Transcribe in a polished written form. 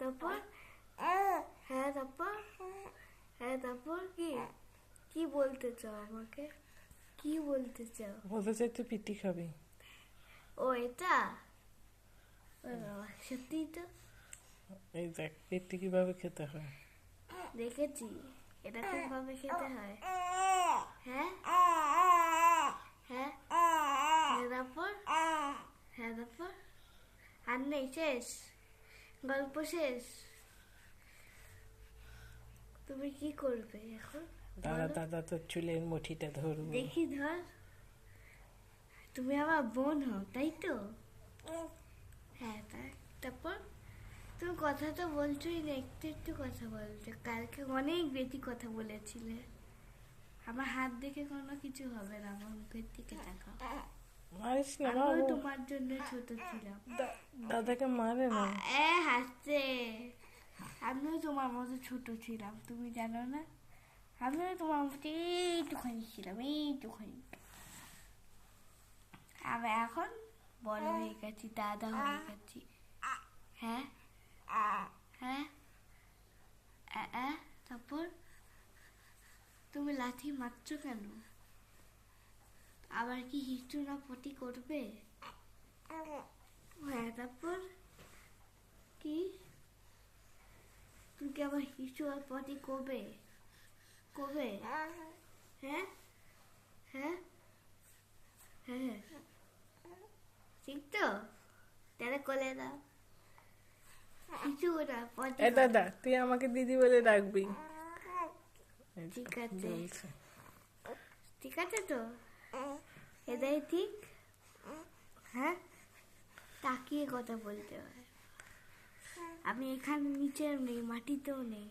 তারপর হ্যাঁ তারপর হ্যাঁ তারপর কি কি বলতে চাও আমাকে? কি বলতে চাও? বলতে চাই তুই পিটি খাবি। ও এটা সত্যি তো এই দেখ পিটি কিভাবে খেতে হয়। দেখেছি এরকম ভাবে খেতে হয়। হ্যাঁ হ্যাঁ হ্যাঁ তারপর হ্যাঁ তারপর আর নেই, শেষ, গল্প শেষ। তুমি কি করবে এখন? দাদা দাদা তোর চুলের মুঠিটা ধরবো। দেখি ধর, তুমি আমার বোন হও তাই তো? হ্যাঁ তারপর তুমি কথা তো বলছোই না, একটু একটু কথা বলছো, কালকে অনেক বেশি কথা বলেছিলে। আমার হাত দেখে কোনো কিছু হবে না, আমার মুখের দিকে তাকাও। মারিস না আমিও বাবু। তোমার জন্য ছোট ছিলাম। দাদাকে মারে না। হাসছে, আমিও তোমার মতো ছোট ছিলাম, তুমি জানো না? আমিও তোমার মতো এইটুখানি ছিলাম, এইটুখানি। আমি এখন বড় হয়ে গেছি, দাদা হয়ে গেছি। হ্যাঁ হ্যাঁ তারপর তুমি লাঠি মারছো কেন? আবার কি হিস্টু না পটি করবে? হ্যাঁ তারপর কি তুমি কি আবার হিস্টু আর পটি করবে? কবে? হ্যাঁ হ্যাঁ হ্যাঁ ঠিক তো? তাহলে কোলে দাও। কিছু না পটি। দাদা তুই আমাকে দিদি বলে ডাকবি। ঠিক আছে, ঠিক আছে তো, এটাই ঠিক। হ্যাঁ তাকিয়ে কথা বলতে হয়। আমি এখানে নিচেও নেই, মাটিতেও নেই।